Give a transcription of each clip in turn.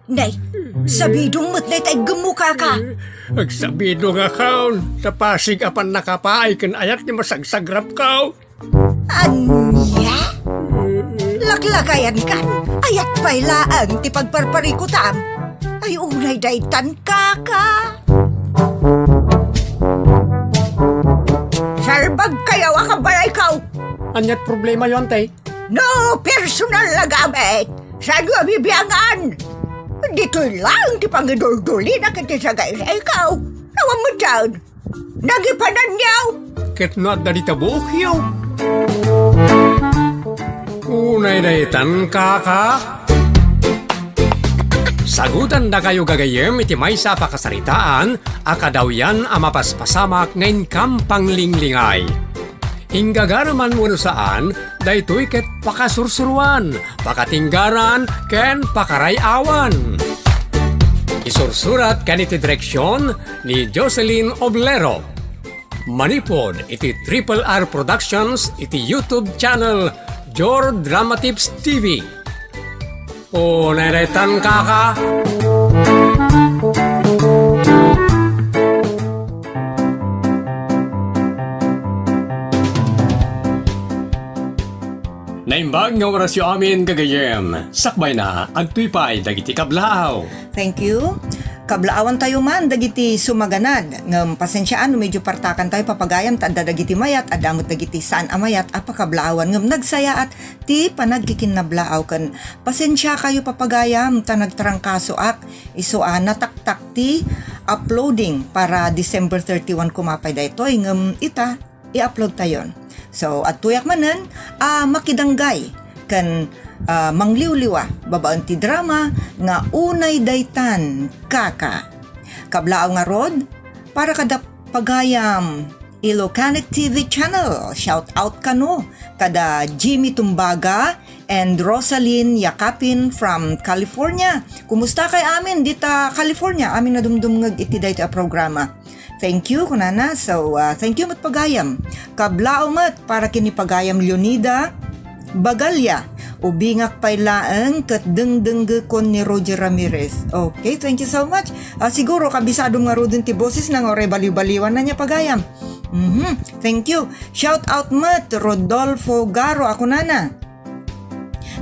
Nay, sabidong mo't na itay gemuka ka. Agsabido nga kaon, sa Pasig apan nakapaay kan ayat ni masagsagrap kao. Anya? Laklakayan kan, ayat pa'y laang ti pagparparikutam. Ay unay daytan kaka. Sarbag kayaw akabalay kao. Anyat problema yon, tay? No personal na gamit. Saan nga bibiyangan? Dito'y lang ti pangidol-duli na kita sa gaya sa ikaw. Nawang mo dyan. Nagipanan niyaw. Ket not dari tabuk yaw. Unay daytan kaka. Sagutan da kayo gagayem iti may sa pakasaritaan, akadaw yan amapaspasamak ngayon kampang linglingay. Hinggagaraman mo saan, daytoy ket pakasursuruan, pakatinggaran, ken pakarayawan. Isursurat ken iti direksyon ni Jocelyn Oblero. Manipod iti Triple R Productions iti YouTube channel Jor Drama Tips TV. O neretan kaka. Naimbag nga oras yung amin gagayem. Sakbay na, agtuypay, dagiti kablaaw. Thank you. Kablaawan tayo man, dagiti sumaganad. Ngam pasensyaan, medyo partakan tayo papagayam, tanda dagiti mayat, adamot dagiti saan amayat, apakablaawan. Ngam nagsaya at ti panagkikinnablaaw kan. Pasensya kayo papagayam, tanagtrangkaso ak, isuan nataktak ti uploading para December 31 kumapay da ito. Ngam ita, i-upload tayon. So, at tuyak manan, makidanggay kan mangliwliwa, babaan ti drama nga unay daytan kaka. Kablaaw nga rod, para kada pagayam Ilocanic TV channel. Shout out kano kada Jimmy Tumbaga and Rosalyn Yakapin from California. Kumusta kay amin dita California? Amin na dumdumngag iti dayta programa. Thank you, kunana. So, thank you mat pagayam. Kablao mat para kini pagayam Leonida Bagalya. Ubingak pailaang kat deng-dengge kon ni Roger Ramirez. Okay, thank you so much. Siguro kabisado nga rodin ti boses nang ore baliw-baliwan na niya pagayam. Thank you. Shout out mat Rodolfo Garo, ako nana.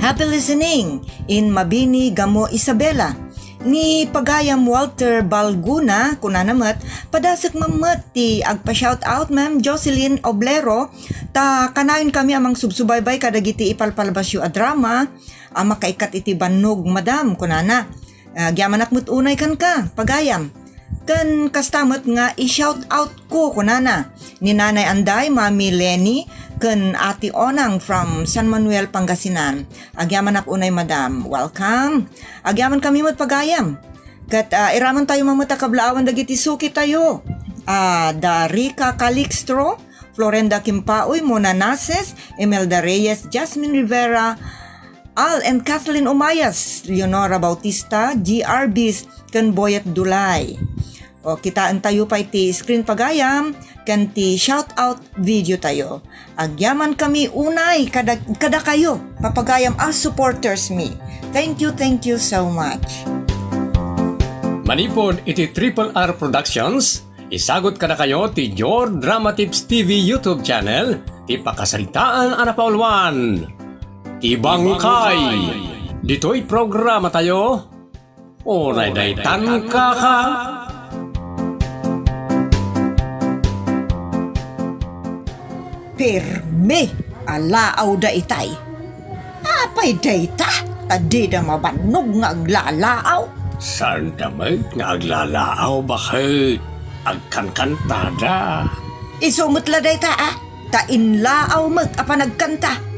Happy listening in Mabini, Gamo, Isabela. Ni pagayam Walter Balguna, kunanamat, padasag mamat ti agpa-shout out ma'am Jocelyn Oblero, ta kanayon kami amang subsubaybay kadagiti ipalpalabas yu a drama, makaikat iti bannog madam, kunana. Gyaman akmut unay kan ka, pagayam. Kan kastamot nga i-shout out ko, kunana. Ni Nanay Anday, Mami Lenny, kan Ati Onang from San Manuel, Pangasinan. Agyaman ak unay madam. Welcome. Agyaman kami mat pagayam. Kat iraman tayo mamata kablaawan dagiti suki tayo. Darika Calixtro, Florenda Kimpaoy, Mona Nases, Imelda Reyes, Jasmine Rivera, Al and Kathleen Umayas, Leonora Bautista, GRBs, kan Boyet Dulay. O kitaan tayo pa iti screen pagayam, kan ti shout out video tayo. Agyaman kami unay, kada kayo, papagayam as supporters me. Thank you so much. Manipod iti Triple R Productions, isagot kada kayo ti Jor Drama Tips TV YouTube channel, ti pakasaritaan anapaulwan. Ibangkay. Dito'y programa tayo. Unay daytan kaka. Pirme, alaaw da itay. Apay dayta, tadi da mabanog nga aglalaaw. Saan damay nga aglalaaw bakit? Agkankantada. Isumot la dayta ta inlaaw mat apan nagkanta.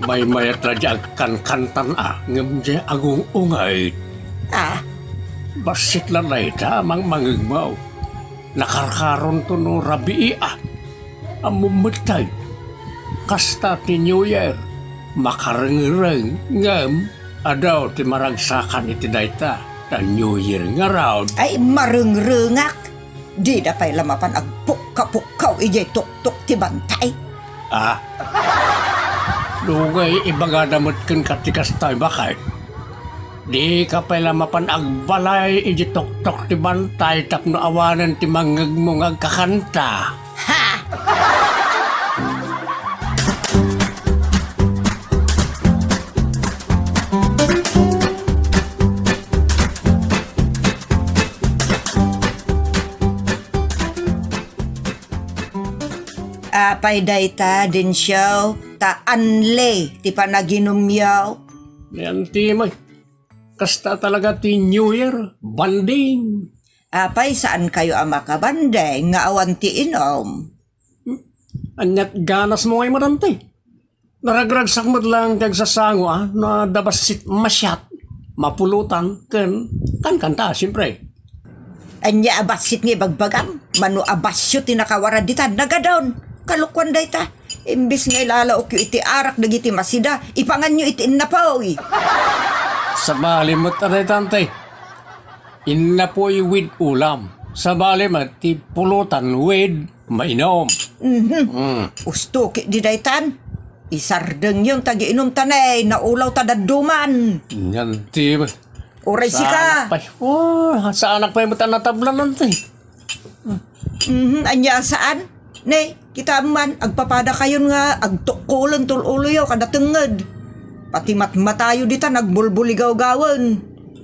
May mayat na di agkankantan ngam di agung ungay. Basit lang na ita mang mangigmaw. Nakarkaron to no rabii amumatay. Kasta ti New Year, makareng-reng ngam adaw ti maragsakan iti dayta ta New Year nga raw. Ay mareng-rengak. Di da pay lamapan agpukka-pukkaw ijay tuk-tuk ti bantay. Lugay ibanga damot ken katikas tayo bakit? Di ka pala mapanagbalay iji tok-tok ti bantay tapno awanan ti mangag mo ngagkakanta. Ha! Apay dayta din siyaw, taanle, ti panaginom yaw. Yan ti may. Kasta talaga ti New Year, banding. Apay saan kayo ang makabanday, nga awan ti inom? Anyat ganas mo ngay marantay. Naragragsak mo lang kagsasango na dabasit masyat, mapulutan, kan kanta, siyempre. Anya abasit nga bagbagam, mano abasyo ti nakawaraditan, nagadon. Kalukwan day ta. Imbis nga ilalaok yu iti arak dagiti masida, ipangan nyo iti innapaw. Sa bali mo taray tantay. Inapoy with ulam. Sa bali mo ti pulutan with mainom. Usto ki di daytan. Isardeng yung tagi-inom tanay, naulaw tadaduman. Yan ti ba? Oray si ka. Sa anak pa yung natablan nantay. Anya saan? Ne, kita man, agpapada kayon nga, agtukulan tululo yaw, kada tenged. Pati matmatayo dita, nagbulbuligaw-gawan.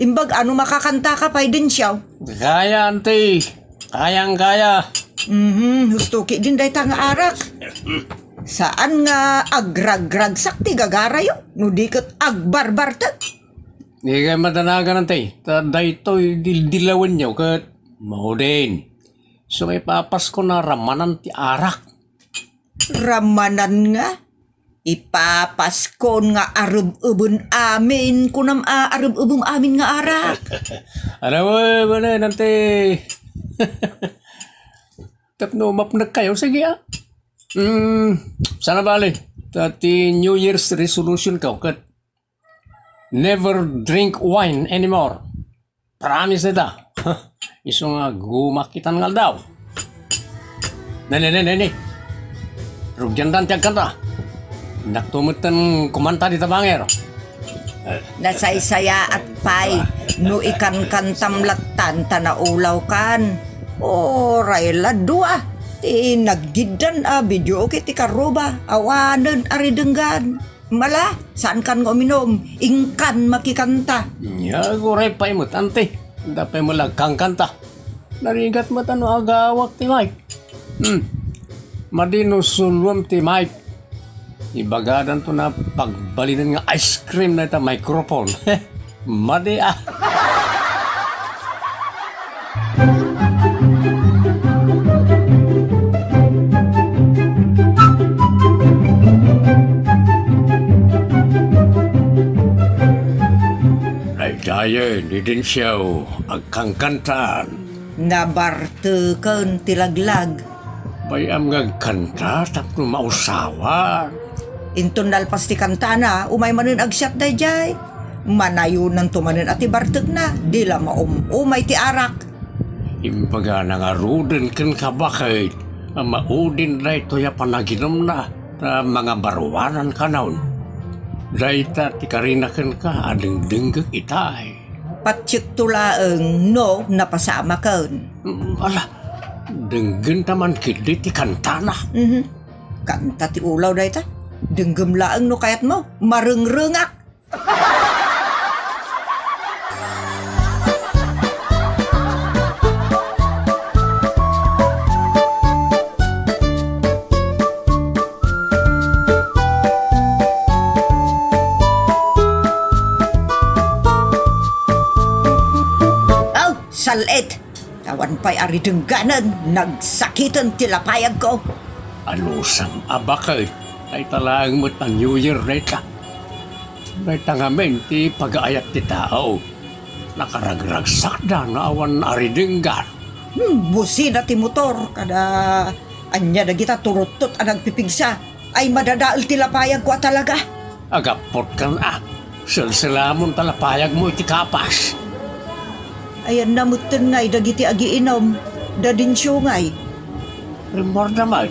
Imbag, ano makakanta ka pa din siyaw? Kaya, ante. Kayang-kaya. Hustuki din day nga arak. Saan nga agragrag sakti gagarayo? Nudikat agbarbarta. Hindi kayo madanagan, ante. Taday to'y dilawan niyo, kat maudin. So may papas ko na ramanan ti arak. Ramanan nga? Ipapaskon nga arub-ubun amin kunam arub-ubun amin nga arak. Ano mo na nanti. Tapno mapnag kayo, sige sana bali. Tati New Year's resolution ka, kat never drink wine anymore. Promise na ta. Iso nga gumakitan nga daw. Nene. Rugyan dan tiag kanta. Naktumutan kumanta di tabanger. Nasaysaya at pay, no ikan kantamlatan tanaulaw kan. Oray ladua, ti naggidan video okay ti karoba, awanan aridenggan. Mala, saan kan nga uminom, ingkan makikanta. Gore pa imot, ante. Dapay mo lang kang kanta. Narigat mo tano agawak ti Mike. Madino sulwam ti Mike. Ibagadan to na pagbalinan nga ice cream na ita microphone. Madi Dayan, din siya agkangkantaan. Nabarteken tilaglag. Bayam nga kanta, tapno mausawan. Inton nalpas ti kantana, umay manin agsyat da jay. Manayunan tumanin at ibarteg na, dila umay ti arak. Imbaga nangaruden ken kabakit, maudin na ito ya panaginom na, mga baruanan ka naon. Daita ti karinaken ka adeng denggek itay. Patsyek tulaeng no napasama ken. Ala, denggen taman kidi ti kantana. Kanta ti ulaw dayta. Denggem laeng no kayat mo, marengrengak. Salit, tawan pa'y aridengganan, nagsakitan tilapayag ko. Alusang abakay, ay talagang mo't ang New Year reta. May tangamin ti pag-aayat ti tao. Nakaragragsak da na awan aridenggan. Busina ti motor, kada anya na kita turutot anang pipigsa, ay madadaal tilapayag ko talaga. Agapot kan silsilamon talapayag mo iti kapas. Ayan namutan ngay dagiti agiinom, dadin siyungay. Remor naman,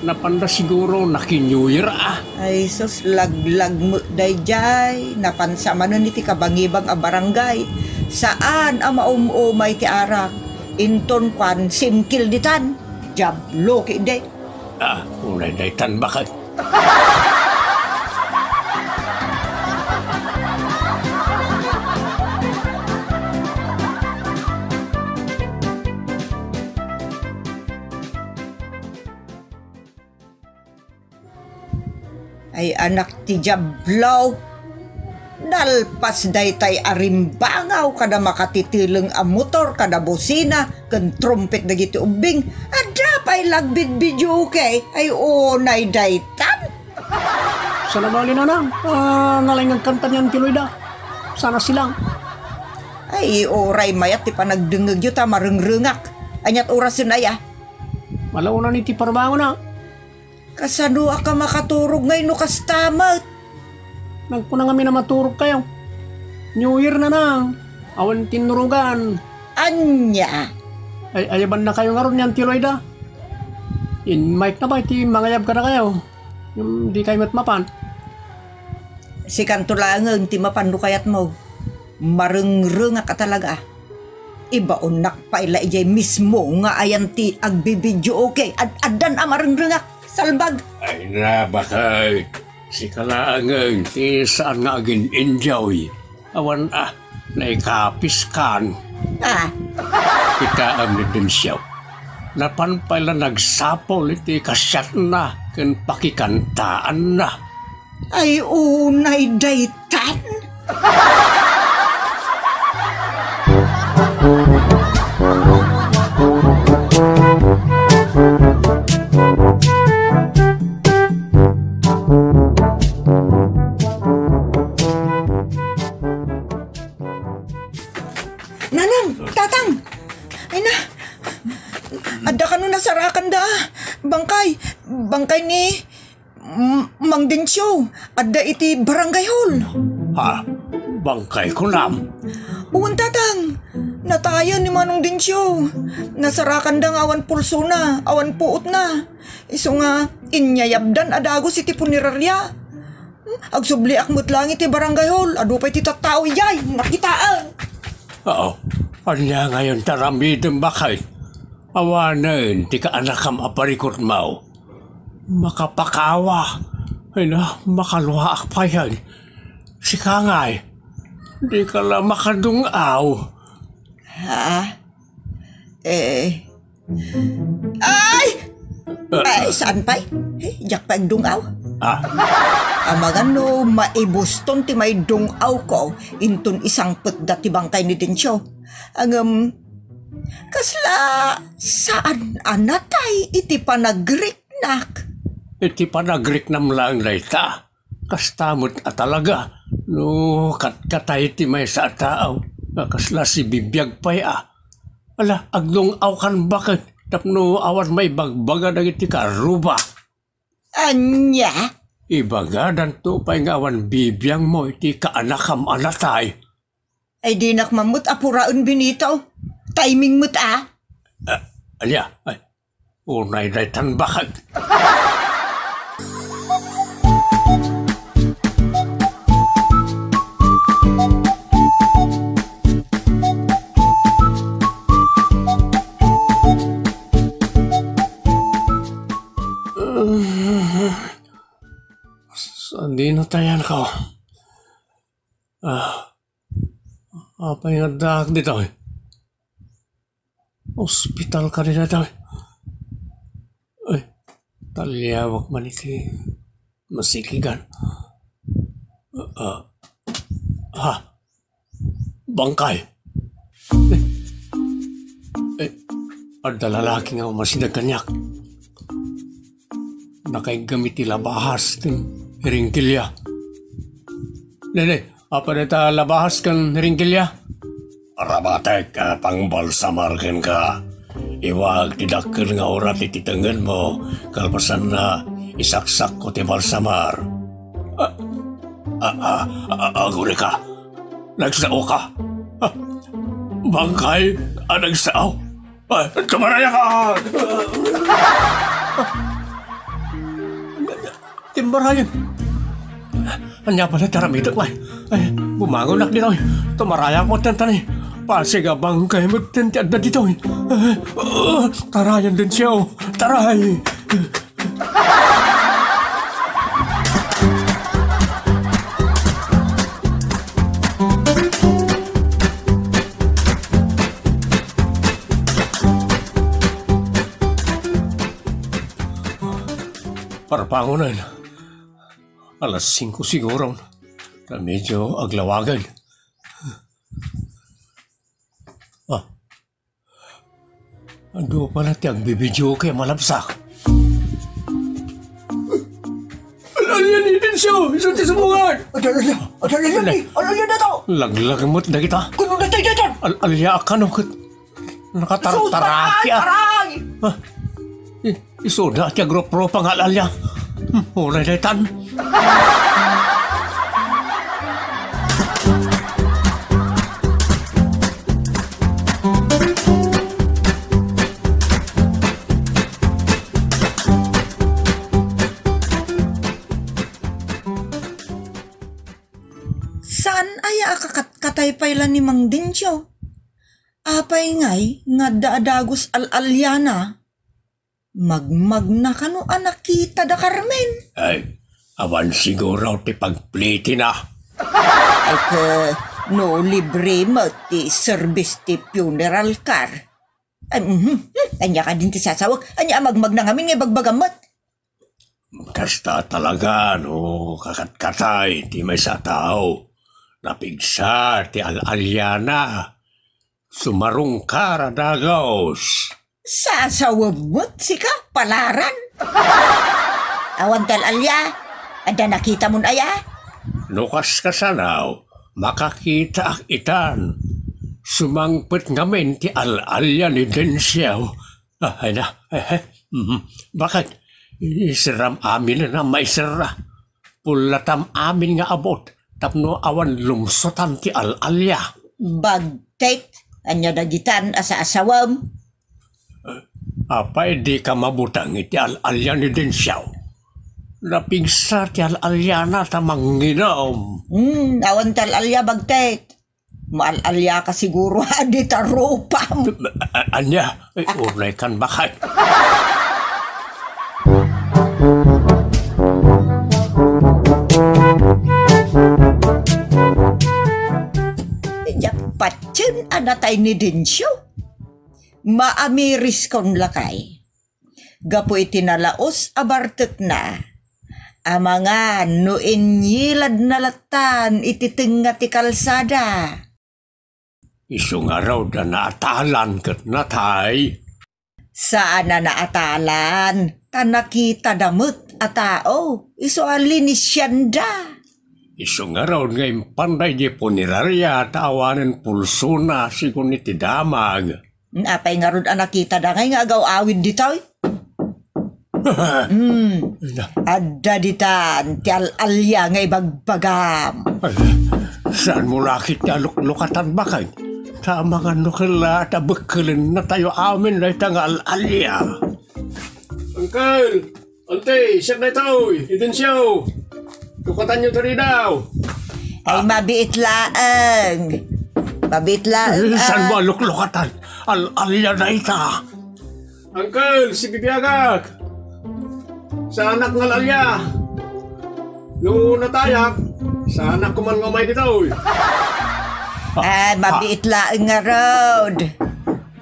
napanda siguro naki-New Year Ay sus, laglag mo dayjay. Napansama nun iti kabangibang a barangay. Saan ang maumumay ti arak? Inton kwan simkil ditan. Jablo ki day. Unay daytan bakit? Ay anak ti Jablaw, nalpas daytay arimbangaw kada makatitileng a motor kada bosina ken trumpet dagiti ubing adda pay lagbid video kay ay unay daytan. Sana bali na nang nalingang kanta niyan kiloy da. Sana silang. Ay oray mayat ti panagdengeg yu ta marengrengak. Anyat orasin aya. Malauna ni ti parbangon na. Kasano ka makaturog ngay no kastamat? Nagpunang kami na maturog kayo. New Year na nang. Awan tinurugan. Anya? Ay ayaban na kayo nga ron yan tiloy da. In mic na ba iti mangayab ka na kayo. Yung di kayo matmapan. Si kantulangang ti mapando kayat mo. Marengrengak ka talaga. Ibaonak pa ila ijay mismo nga ayan ti agbibidyo okay. Adan a marengrengak. Salbag. Ay na bakay. Si kalaangan ti saan nga agin enjoy. Awan naikapis kan. Kita ang din siya. Napan pala nagsapol iti kasyat na ken pakikantaan na. Ay unay daytan. Tatang! Ay na! Adda ka nun nasarakan da! Bangkay ni Mang Densyo! Adda iti barangay hall! Bangkay ko nam? Uwan tatang! Natayan ni Manong Densyo! Nasarakan da nga awan pulso na, awan puot na! Iso nga inyayabdan adagos iti punirarya! Agsubli akmut lang iti barangay hall! Adu pa iti tattao yay! Nakitaan! Oo. Anya ngayon taramidem bakay. Awanan, ti kaanakam aparikot mau. Makapakawa. Ay na, makaluhaak pa yan. Si Kangay, di ka lang makadungaw. Ay! Saan pa'y? Jak pa ang dungaw? Amagano, maibuston ti may dungaw ko, intun isang putda ti bangkay ni Densyo. Kasla, saan anatay iti panagriknak? Iti panagrik-nam lang layta. Kastamot talaga. No, katay ti may sa tao. Kasla si bibiyag pa'y Ala, agdungaw kan bakit? Tapno awan may bagbaga na iti karuba. Anya? Ibagadan to pa'y ngawan bibiyang mo iti kaanakam anatay. Ay di nakmamut apuraon binitaw. Timing mo't Alya, unay daytan bakit? Sandi na tayan ko. Apa yung nadak dito? Hospital ka rin natin. Ay, talyawak man iti masikigan. Bangkay. Ada lalaki nga masidag kanyak. Nakaigamit ila bahas ng ringkilya. Nene, apa neta labahas kan ringkilya? Arabatek, pangbalsamarken ka. Iwag tidakkel nga orat ititengen mo, kalpasan na isaksak ko ti balsamar. Aguri ka. Nagsao ka. Bangkay, nagsao. Tumaraya ka! Timbarayan. Anya pala taramito ko ay. Bumangon nak dito. Tumaraya ko tantan pasigabang kayo mo tantiad na dito. Tarayan din siya. Taray. Parapangunan. Alas 5 siguro na medyo aglawagan. Ando pala tiyang bibidyo kay malabsak. Alalya ni Densyo! Isang tisubungan! Alalya na to! Laglagamot na kita. Kuno na tayo dyan! Alalya ka no kat nakatartaraki Aray! Isoda tiya gropro pang alalya. Ulay daytan. Saan aya katay pailan ni Mang Densyo? Apay ngay nga daadagos al-alyana. Magmag na kano anak kita da Carmen. Ay, awan siguro ti pagpliti na. Ay no libre mo ti service ti funeral car. Anya ka din ti sasawag. Anya magmag na ngamin ngay bagbagamot. Kasta talaga no kakat-katay ti may sa tao. Napigsa ti al-alyana. Sumarong karadagos. Sasawabot si ka, palaran. Awan tal-alya, ada nakita mo aya? Nukas kasanaw, makakita ak itan. Sumangpit ngamin ti al-alya ni Densyo. Ay na, bakit? Isiram amin na maisira. Pulatam amin nga abot, tapno awan lumsotan ti al-alya. Bagtek, anya dagitan asa-asawam. Apay di ka mabutang iti al-alya ni Densyo. Napigsa ti al-alya na tamang nginom. Awan tal-alya bagtek. Maal-alya ka siguro adi tarupa. Anya, unay kan bakay. Patsin anatay ni Densyo. Maamiris kon lakay. Gapoy tinalaos abartek na. Amanga no inyilad na latan ititinga ti kalsada. Isong araw na naatalan kat natay. Saan na naatalan? Tanakita damot a tao. Iso alin isyanda. Isong araw ngayon panday di punerarya tawanan pulso na sigun iti damag. Apay nga ron nakita da ngay nga agaw awid ditoy. Adda ditan ti al-alya ngay bagbagam. Saan mo lakit na luklukatan bakay? Sa mga nukila at abagkalin na tayo amin na itang al-alya. Uncle! Ante, siya na ito! Idensyo! Lukatan nyo tari daw! Ay mabiit laang. Mabiit laang. Saan mo luklukatan? Al-alya na ita. Uncle, si Bibiyagak! Sa anak ng alalya! Nung natayak, sa anak ko man ngamay dito! Mabiit laang nga road.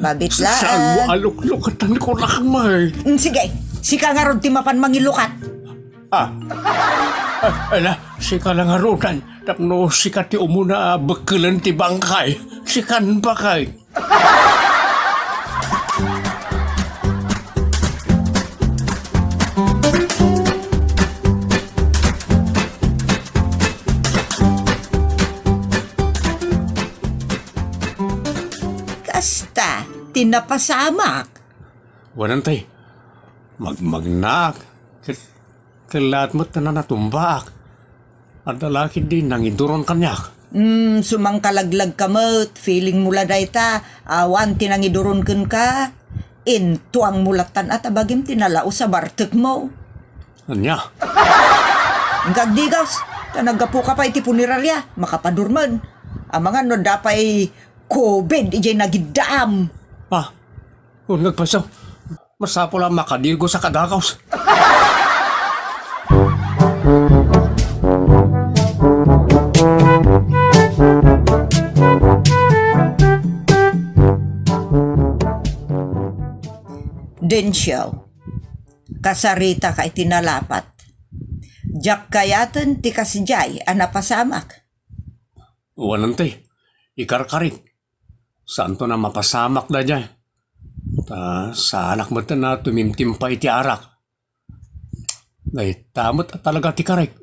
Mabiit laang. Saan mo aluklukatan ko lakmay? Sige, sika nga road timapan mangilukat. Sika lang harutan. Tapno sika ti umuna bakalan ti bangkay. Sikan bakay. Kasta, tinapasamak. Wanantay, magmagnak. Kalat mo't na natumbak. At lalaki din nang iduron kanyak. Sumangkalaglag kamot, feeling mula dayta, awan tinang iduron kun ka. Intuang mulatan at abagim tinalao sa bartek mo. Anya? Ang kagdigas, tanagapo ka pa iti punirarya, makapadurman. Ang mga no dapay COVID, ijay nagidam. Kung nagpasaw, masapo lang makadirgo sa kadakaws. Densyo, kasarita ka itinalapat. Jak kayatan ti kasijay anapasamak. Wanante, ikarkarit. Saan to na mapasamak na dyan? Sa anak mo na tumimtim pa iti arak. Ngay tamot at talaga ti karek.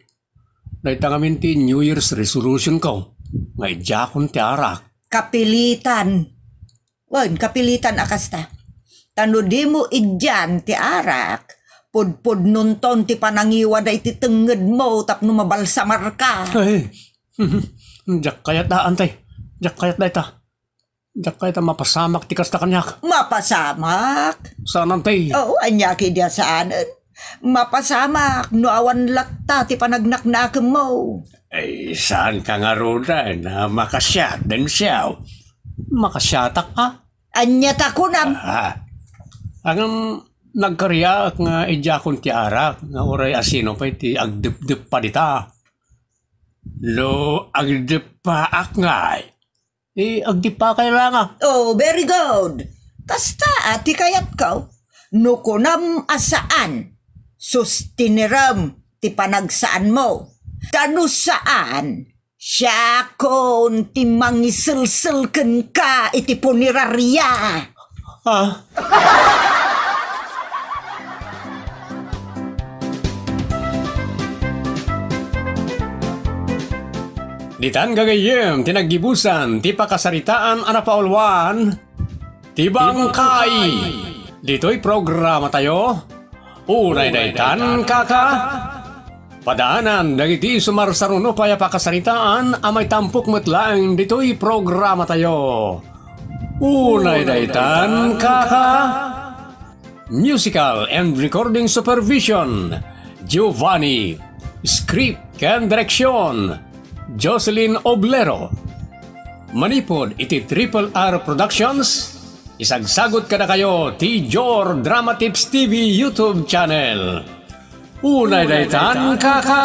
Ngay tangamin ti New Year's resolution ko. Ngay jakon ti arak. Kapilitan. Wan, kapilitan akasta. Tano di mo idyan ti arak. Pudpud nunton ti panangiwa da iti tenged mo tapno mabalsamar ka. Ay, jak kayat da antay. Jak kayat da ita. Jak kayat da mapasamak ti kasta kanyak. Mapasamak? Saan antay? Oo, anyaki dia saanan. Mapasamak, no awan latta ti panagnaknak mo. Ay, saan ka nga roda na makasyat din siyaw? Makasyatak ka? Anyata ko nam. Ang nagkarya nga ijakon ti arak nga oray asino pa iti agdip-dip pa dita. Lo, agdip pa akngay. Agdip pa kailangan. Oh, very good. Kasta ati kayat ka. Nukunam asaan. Sustiniram ti panagsaan mo. Tano saan. Siya kon ti mangisilsilken ka iti punirarya. Ditan gagayem, tinaggibusan, ti pakasaritaan anapaulwan, ti bangkay. Dito'y programa tayo. Unay daytan kaka. Padaanan, dagiti sumarsaruno paya pakasaritaan, amay tampok metlaeng dito'y programa tayo. Unay daytan kaka. Musical and recording supervision, Giovanni. Script and direction, Jocelyn Oblero. Manipod iti Triple R Productions. Isagsagot ka na kayo ti Jor Drama Tips TV YouTube channel. Unay daytan kaka.